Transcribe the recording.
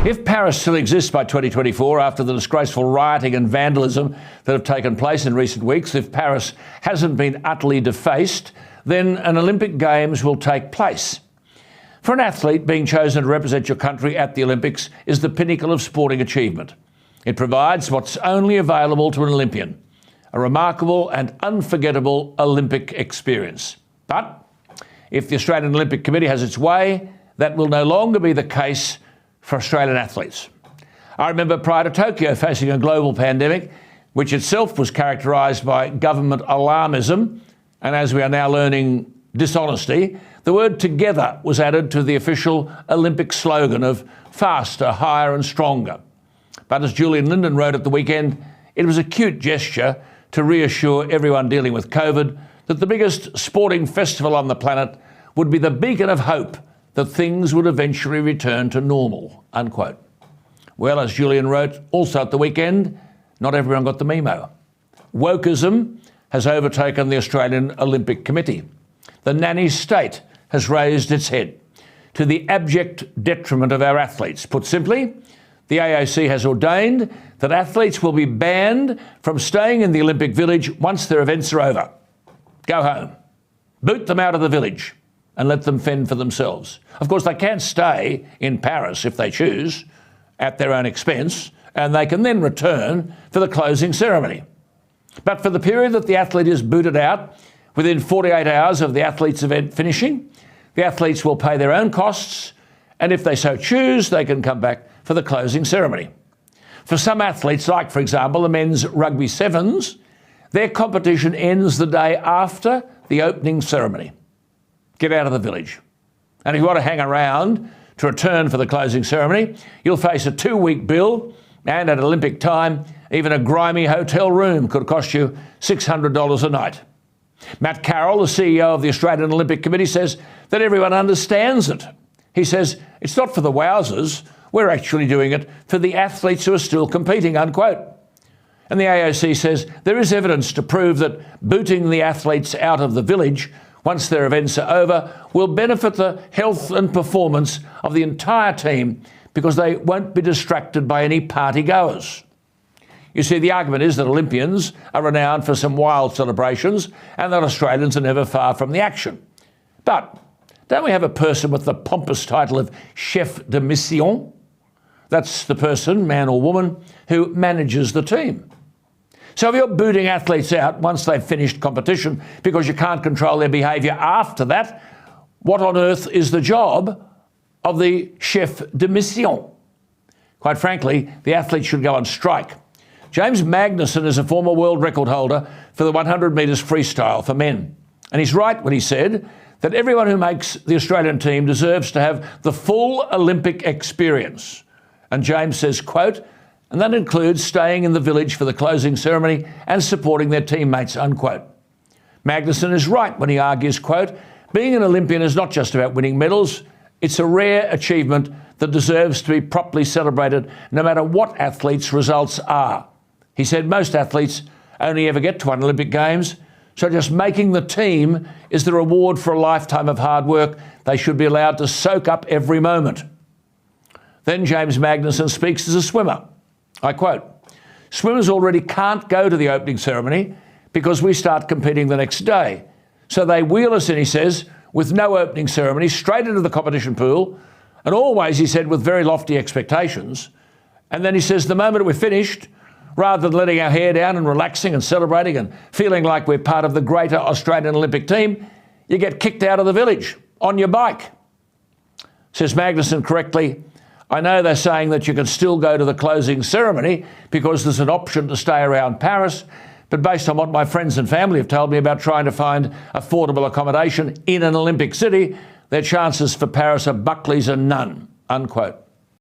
If Paris still exists by 2024 after the disgraceful rioting and vandalism that have taken place in recent weeks, if Paris hasn't been utterly defaced, then an Olympic Games will take place. For an athlete, being chosen to represent your country at the Olympics is the pinnacle of sporting achievement. It provides what's only available to an Olympian, a remarkable and unforgettable Olympic experience. But if the Australian Olympic Committee has its way, that will no longer be the case for Australian athletes. I remember prior to Tokyo facing a global pandemic, which itself was characterised by government alarmism, and as we are now learning, dishonesty, the word together was added to the official Olympic slogan of faster, higher and stronger. But as Julian Linden wrote at the weekend, it was a cute gesture to reassure everyone dealing with COVID that the biggest sporting festival on the planet would be the beacon of hope that things would eventually return to normal, unquote. Well, as Julian wrote also at the weekend, not everyone got the memo. Wokeism has overtaken the Australian Olympic Committee. The nanny state has raised its head to the abject detriment of our athletes. Put simply, the AOC has ordained that athletes will be banned from staying in the Olympic Village once their events are over. Go home. Boot them out of the village and let them fend for themselves. Of course, they can stay in Paris if they choose, at their own expense, and they can then return for the closing ceremony. But for the period that the athlete is booted out, within 48 hours of the athlete's event finishing, the athletes will pay their own costs, and if they so choose, they can come back for the closing ceremony. For some athletes, like, for example, the men's rugby sevens, their competition ends the day after the opening ceremony. Get out of the village. And if you want to hang around to return for the closing ceremony, you'll face a 2-week bill, and at Olympic time, even a grimy hotel room could cost you $600 a night. Matt Carroll, the CEO of the Australian Olympic Committee, says that everyone understands it. He says, it's not for the wowsers, we're actually doing it for the athletes who are still competing, unquote. And the AOC says there is evidence to prove that booting the athletes out of the village once their events are over will benefit the health and performance of the entire team because they won't be distracted by any party goers. You see, the argument is that Olympians are renowned for some wild celebrations and that Australians are never far from the action. But don't we have a person with the pompous title of chef de mission? That's the person, man or woman, who manages the team. So if you're booting athletes out once they've finished competition because you can't control their behaviour after that, what on earth is the job of the chef de mission? Quite frankly, the athletes should go on strike. James Magnussen is a former world record holder for the 100 metres freestyle for men. And he's right when he said that everyone who makes the Australian team deserves to have the full Olympic experience. And James says, quote, and that includes staying in the village for the closing ceremony and supporting their teammates, unquote. Magnussen is right when he argues, quote, being an Olympian is not just about winning medals, it's a rare achievement that deserves to be properly celebrated no matter what athletes' results are. He said most athletes only ever get to one Olympic Games, so just making the team is the reward for a lifetime of hard work. They should be allowed to soak up every moment. Then James Magnussen speaks as a swimmer. I quote, swimmers already can't go to the opening ceremony because we start competing the next day. So they wheel us in, he says, with no opening ceremony, straight into the competition pool, and always, he said, with very lofty expectations. And then he says, the moment we're finished, rather than letting our hair down and relaxing and celebrating and feeling like we're part of the greater Australian Olympic team, you get kicked out of the village on your bike. Says Magnussen correctly, I know they're saying that you can still go to the closing ceremony because there's an option to stay around Paris, but based on what my friends and family have told me about trying to find affordable accommodation in an Olympic city, their chances for Paris are Buckley's and none, unquote.